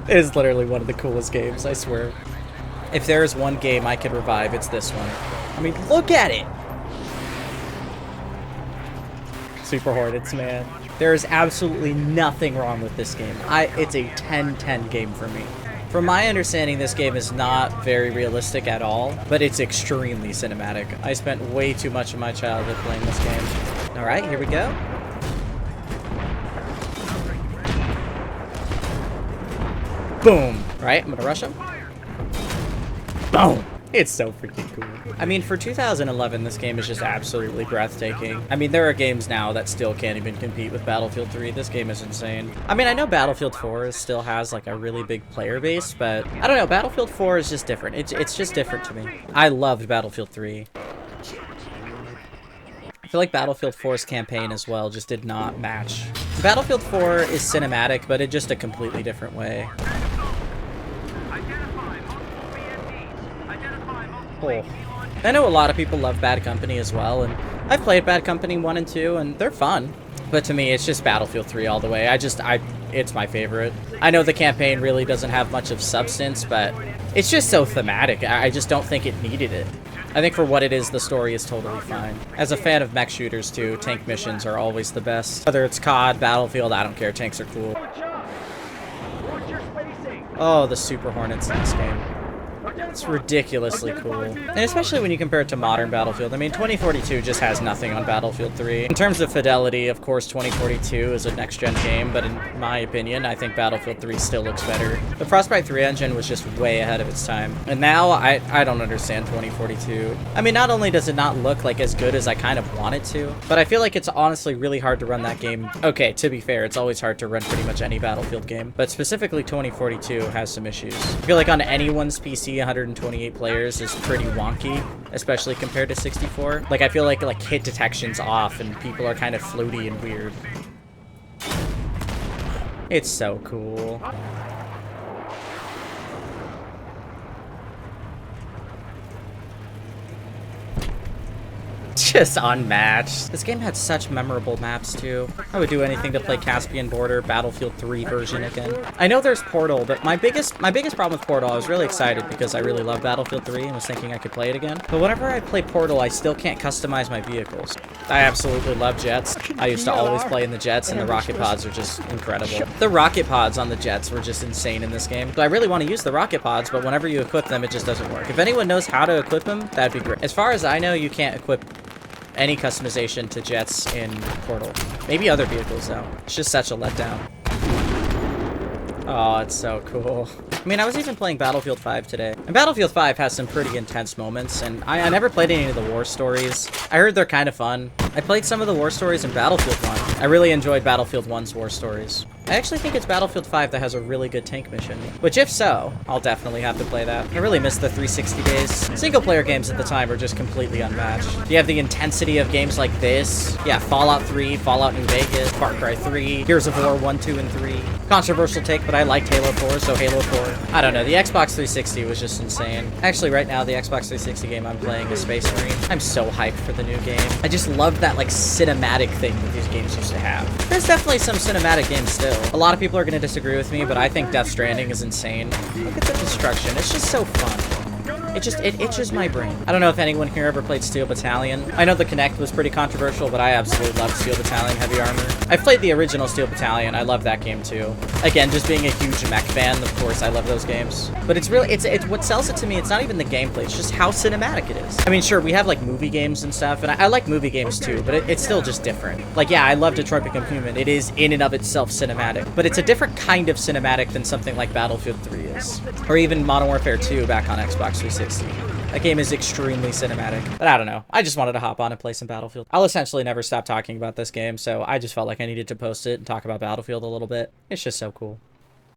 It is literally one of the coolest games, I swear. If there is one game I could revive, it's this one. I mean, look at it! Super Hornets, man. There is absolutely nothing wrong with this game. It's a 10-10 game for me. From my understanding, this game is not very realistic at all, but it's extremely cinematic. I spent way too much of my childhood playing this game. All right, here we go. Boom. All right, I'm gonna rush him. Boom. It's so freaking cool. I mean, for 2011, this game is just absolutely breathtaking. I mean, there are games now that still can't even compete with Battlefield 3. This game is insane. I mean, I know Battlefield 4 still has like a really big player base, but I don't know, Battlefield 4 is just different. It's just different to me. I loved Battlefield 3. I feel like Battlefield 4's campaign as well just did not match. Battlefield 4 is cinematic, but in just a completely different way. Oh. I know a lot of people love Bad Company as well, and I've played Bad Company 1 and 2, and they're fun. But to me, it's just Battlefield 3 all the way. It's my favorite. I know the campaign really doesn't have much of substance, but it's just so thematic. I just don't think it needed it. I think for what it is, the story is totally fine. As a fan of mech shooters too, tank missions are always the best. Whether it's COD, Battlefield, I don't care, tanks are cool. Oh, the Super Hornets in this game. It's ridiculously cool. And especially when you compare it to modern Battlefield. I mean, 2042 just has nothing on Battlefield 3. In terms of fidelity, of course, 2042 is a next-gen game, but in my opinion, I think Battlefield 3 still looks better. The Frostbite 3 engine was just way ahead of its time. And now, I don't understand 2042. I mean, not only does it not look like as good as I kind of want it to, but I feel like it's honestly really hard to run that game. Okay, to be fair, it's always hard to run pretty much any Battlefield game, but specifically 2042 has some issues. I feel like on anyone's PC, 128 players is pretty wonky, especially compared to 64. Like, I feel like hit detection's off and people are kind of floaty and weird. It's so cool. Just unmatched. This game had such memorable maps too. I would do anything to play Caspian Border, Battlefield 3 version again. I know there's Portal, but my biggest problem with Portal, I was really excited because I really love Battlefield 3 and was thinking I could play it again. But whenever I play Portal, I still can't customize my vehicles. I absolutely love jets. I used to always play in the jets, and the rocket pods are just incredible. The rocket pods on the jets were just insane in this game. So I really want to use the rocket pods, but whenever you equip them, it just doesn't work. If anyone knows how to equip them, that'd be great. As far as I know, you can't equip any customization to jets in Portal. Maybe other vehicles though. It's just such a letdown. Oh, it's so cool. I mean, I was even playing Battlefield 5 today. And Battlefield 5 has some pretty intense moments, and I never played any of the war stories. I heard they're kind of fun. I played some of the war stories in Battlefield 1. I really enjoyed Battlefield 1's war stories. I actually think it's Battlefield 5 that has a really good tank mission, which if so, I'll definitely have to play that. I really miss the 360 days. Single-player games at the time were just completely unmatched. You have the intensity of games like this. Yeah, Fallout 3, Fallout New Vegas, Far Cry 3, Gears of War 1, 2, and 3. Controversial take, but I liked Halo 4, so Halo 4. I don't know, the Xbox 360 was just insane. Actually, right now, the Xbox 360 game I'm playing is Space Marine. I'm so hyped for the new game. I just love that, like, cinematic thing that these games used to have. There's definitely some cinematic games still. A lot of people are going to disagree with me, but I think Death Stranding is insane. Look at the destruction. It's just so fun. It itches my brain. I don't know if anyone here ever played Steel Battalion. I know the Kinect was pretty controversial, but I absolutely love Steel Battalion Heavy Armor. I've played the original Steel Battalion. I love that game too. Again, just being a huge mech fan, of course, I love those games. But it's really, it's what sells it to me, it's not even the gameplay, it's just how cinematic it is. I mean, sure, we have like movie games and stuff, and I like movie games too, but it's still just different. Like, yeah, I love Detroit Become Human. It is in and of itself cinematic, but it's a different kind of cinematic than something like Battlefield 3 is. Or even Modern Warfare 2 back on Xbox 360. That game is extremely cinematic. But I don't know. I just wanted to hop on and play some Battlefield. I'll essentially never stop talking about this game, so I just felt like I needed to post it and talk about Battlefield a little bit. It's just so cool.